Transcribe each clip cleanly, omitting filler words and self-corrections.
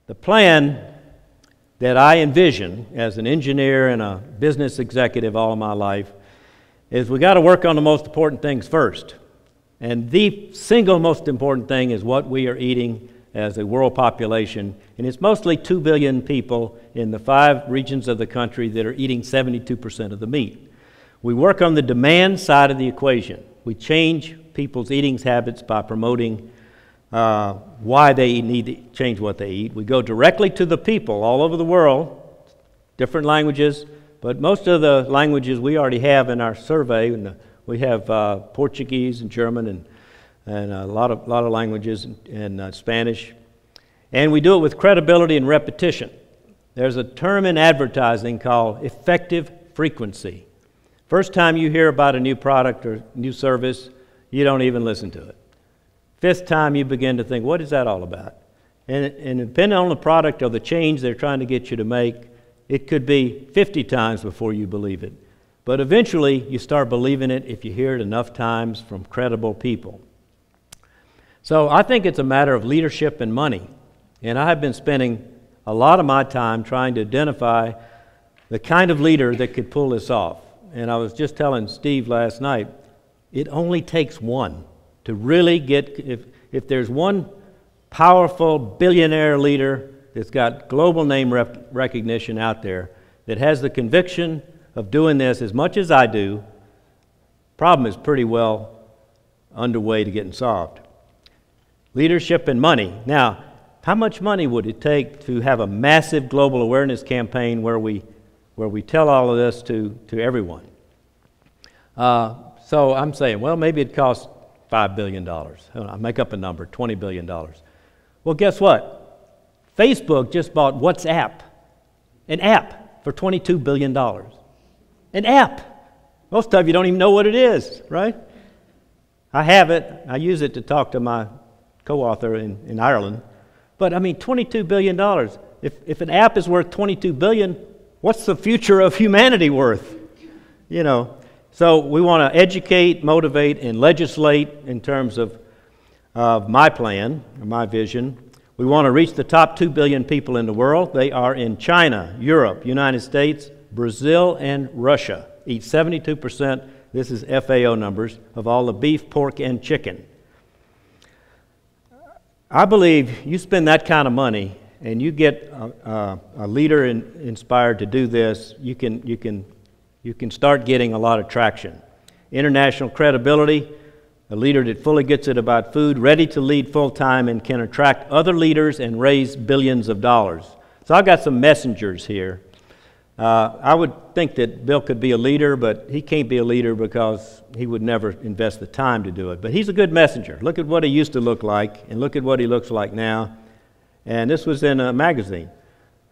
The plan that I envision as an engineer and a business executive all my life is we got to work on the most important things first. And the single most important thing is what we are eating as a world population. And it's mostly 2 billion people in the 5 regions of the country that are eating 72% of the meat. We work on the demand side of the equation. We change people's eating habits by promoting why they need to change what they eat. We go directly to the people all over the world, different languages, but most of the languages we already have in our survey. We have Portuguese and German and a lot of languages and Spanish. And we do it with credibility and repetition. There's a term in advertising called effective frequency. First time you hear about a new product or new service, you don't even listen to it. 5th time you begin to think, what is that all about? And depending on the product or the change they're trying to get you to make, it could be 50 times before you believe it. But eventually you start believing it if you hear it enough times from credible people. So I think it's a matter of leadership and money. And I have been spending a lot of my time trying to identify the kind of leader that could pull this off. And I was just telling Steve last night, it only takes one to really get, if there's one powerful billionaire leader that's got global name recognition out there, that has the conviction of doing this as much as I do, problem is pretty well underway to getting solved. Leadership and money. Now, how much money would it take to have a massive global awareness campaign where we tell all of this to everyone? So I'm saying, well, maybe it costs $5 billion. I make up a number, $20 billion. Well, guess what? Facebook just bought WhatsApp, an app for $22 billion. An app. Most of you don't even know what it is, right? I have it. I use it to talk to my co-author in Ireland. But I mean, $22 billion. If an app is worth $22 billion, what's the future of humanity worth? You know. So we want to educate, motivate, and legislate in terms of my plan, or my vision. We want to reach the top 2 billion people in the world. They are in China, Europe, United States, Brazil, and Russia. Eat 72%, this is FAO numbers, of all the beef, pork, and chicken. I believe you spend that kind of money and you get a leader inspired to do this, you can start getting a lot of traction. International credibility, a leader that fully gets it about food, ready to lead full-time and can attract other leaders and raise billions of dollars. So I've got some messengers here. I would think that Bill could be a leader, but he can't be a leader because he would never invest the time to do it. But he's a good messenger. Look at what he used to look like, and look at what he looks like now. And this was in a magazine.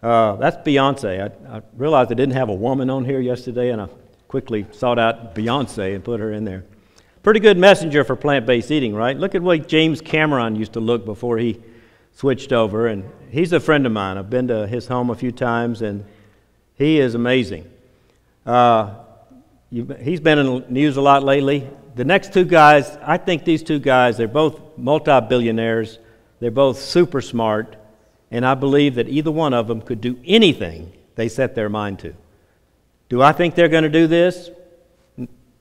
That's Beyonce. I realized I didn't have a woman on here yesterday, and I quickly sought out Beyonce and put her in there. Pretty good messenger for plant-based eating, right? Look at what James Cameron used to look before he switched over, and he's a friend of mine. I've been to his home a few times, and he is amazing. He's been in the news a lot lately. The next 2 guys, I think these 2 guys, they're both multi-billionaires. They're both super smart. And I believe that either one of them could do anything they set their mind to. Do I think they're going to do this?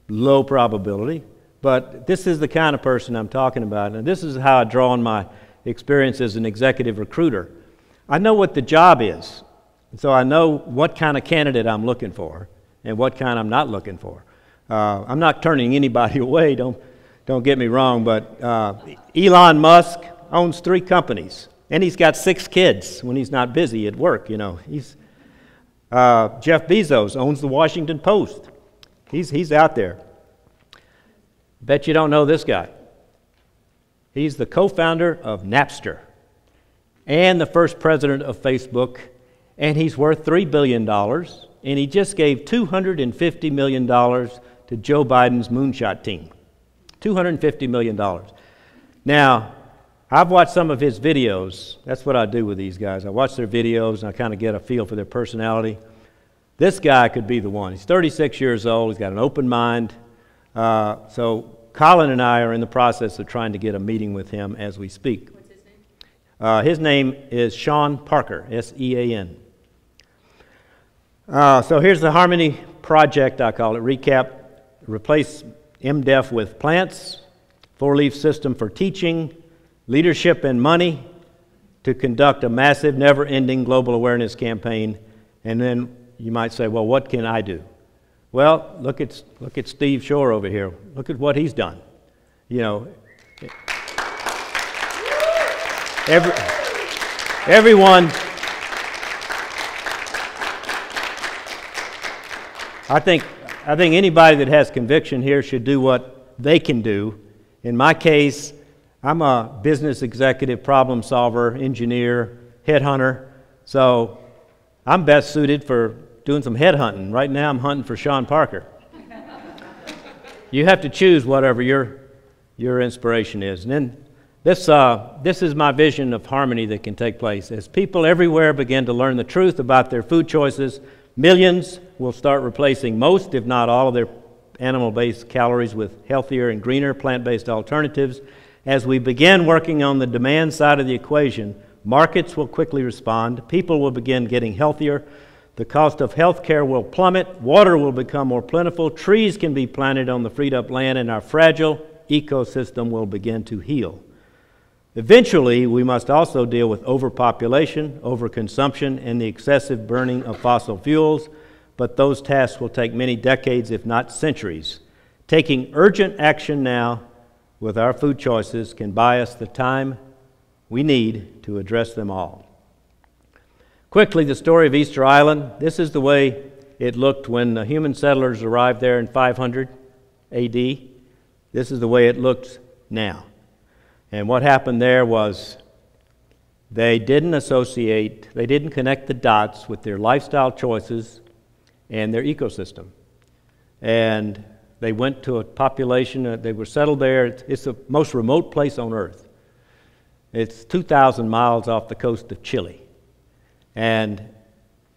Low probability. But this is the kind of person I'm talking about. And this is how I draw on my experience as an executive recruiter. I know what the job is. So I know what kind of candidate I'm looking for and what kind I'm not looking for. I'm not turning anybody away, don't get me wrong, but Elon Musk owns 3 companies, and he's got 6 kids when he's not busy at work, you know. Jeff Bezos owns the Washington Post. He's out there. Bet you don't know this guy. He's the co-founder of Napster and the first president of Facebook. And he's worth $3 billion, and he just gave $250 million to Joe Biden's moonshot team. $250 million. Now, I've watched some of his videos. That's what I do with these guys. I watch their videos, and I kind of get a feel for their personality. This guy could be the one. He's 36 years old. He's got an open mind. So Colin and I are in the process of trying to get a meeting with him as we speak. What's his name? His name is Sean Parker, S-E-A-N. So here's the Harmony Project, I call it. Recap: replace MDEF with plants, four-leaf system for teaching, leadership and money, to conduct a massive, never-ending global awareness campaign. And then you might say, well, what can I do? Well, look at Steve Shore over here. Look at what he's done. You know, everyone. I think anybody that has conviction here should do what they can do. In my case, I'm a business executive, problem solver, engineer, headhunter. So I'm best suited for doing some headhunting. Right now I'm hunting for Sean Parker. You have to choose whatever your inspiration is. And then this is my vision of harmony that can take place. As people everywhere begin to learn the truth about their food choices, millions will start replacing most, if not all, of their animal-based calories with healthier and greener plant-based alternatives. As we begin working on the demand side of the equation, markets will quickly respond, people will begin getting healthier, the cost of health care will plummet, water will become more plentiful, trees can be planted on the freed up land, and our fragile ecosystem will begin to heal. Eventually, we must also deal with overpopulation, overconsumption, and the excessive burning of fossil fuels, but those tasks will take many decades, if not centuries. Taking urgent action now with our food choices can buy us the time we need to address them all. Quickly, the story of Easter Island. This is the way it looked when the human settlers arrived there in 500 A.D. This is the way it looks now. And what happened there was they didn't connect the dots with their lifestyle choices and their ecosystem. And they went to a population, they were settled there. It's the most remote place on earth. It's 2,000 miles off the coast of Chile. And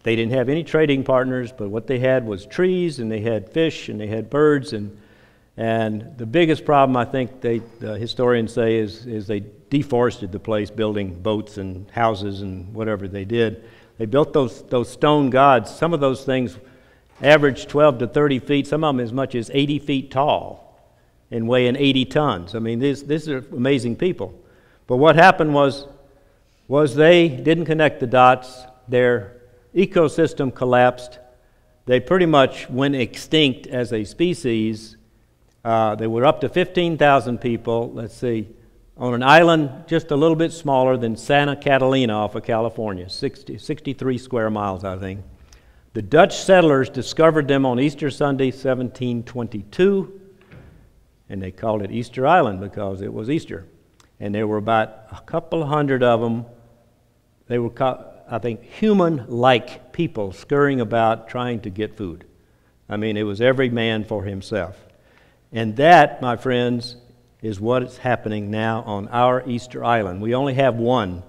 they didn't have any trading partners, but what they had was trees, and they had fish, and they had birds. And the biggest problem, I think, the historians say, is they deforested the place, building boats and houses and whatever they did. They built those stone gods. Some of those things averaged 12 to 30 feet, some of them as much as 80 feet tall and weighing 80 tons. I mean, these are amazing people. But what happened was they didn't connect the dots. Their ecosystem collapsed. They pretty much went extinct as a species. They were up to 15,000 people, let's see, on an island just a little bit smaller than Santa Catalina off of California, 63 square miles, I think. The Dutch settlers discovered them on Easter Sunday, 1722, and they called it Easter Island because it was Easter. And there were about a couple hundred of them. They were, I think, human-like people scurrying about trying to get food. I mean, it was every man for himself. And that, my friends, is what is happening now on our Easter Island. We only have one.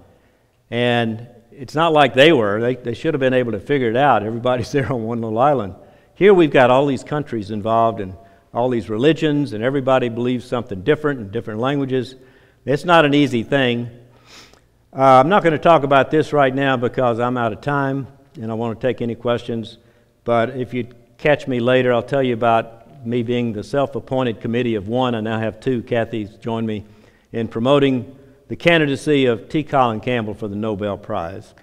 And it's not like they were. They should have been able to figure it out. Everybody's there on one little island. Here we've got all these countries involved and all these religions, and everybody believes something different in different languages. It's not an easy thing. I'm not going to talk about this right now because I'm out of time and I want to take any questions. But if you catch me later, I'll tell you about me being the self-appointed committee of one. I now have two. Kathy's joined me in promoting the candidacy of T. Colin Campbell for the Nobel Prize.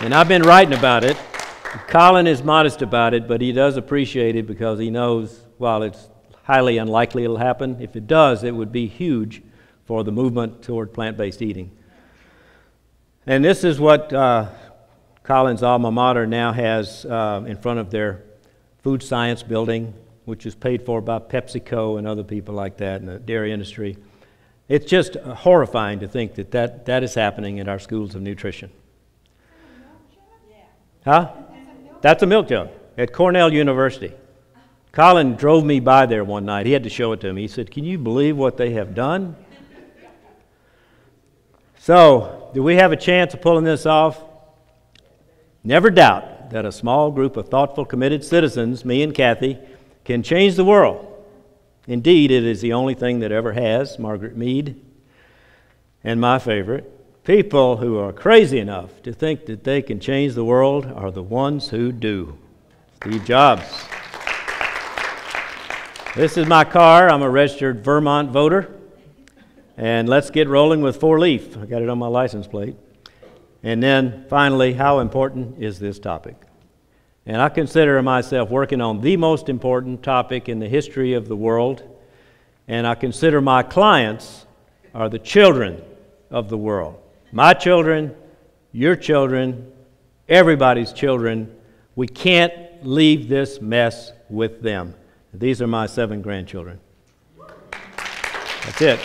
And I've been writing about it. Colin is modest about it, but he does appreciate it because he knows, while it's highly unlikely it'll happen, if it does, it would be huge for the movement toward plant-based eating. And this is what Colin's alma mater now has in front of their food science building, which is paid for by PepsiCo and other people like that in the dairy industry. It's just horrifying to think that is happening at our schools of nutrition. Huh? That's a milk jug at Cornell University. Colin drove me by there one night. He had to show it to me. He said, "Can you believe what they have done?" So, do we have a chance of pulling this off? Never doubt that a small group of thoughtful, committed citizens, me and Kathy, can change the world Indeed, it is the only thing that ever has, Margaret Mead. And my favorite, people who are crazy enough to think that they can change the world are the ones who do. Steve Jobs. This is my car. I'm a registered Vermont voter. And let's get rolling with 4-leaf. I got it on my license plate. And then finally, how important is this topic? And I consider myself working on the most important topic in the history of the world. And I consider my clients are the children of the world. My children, your children, everybody's children. We can't leave this mess with them. These are my 7 grandchildren. That's it.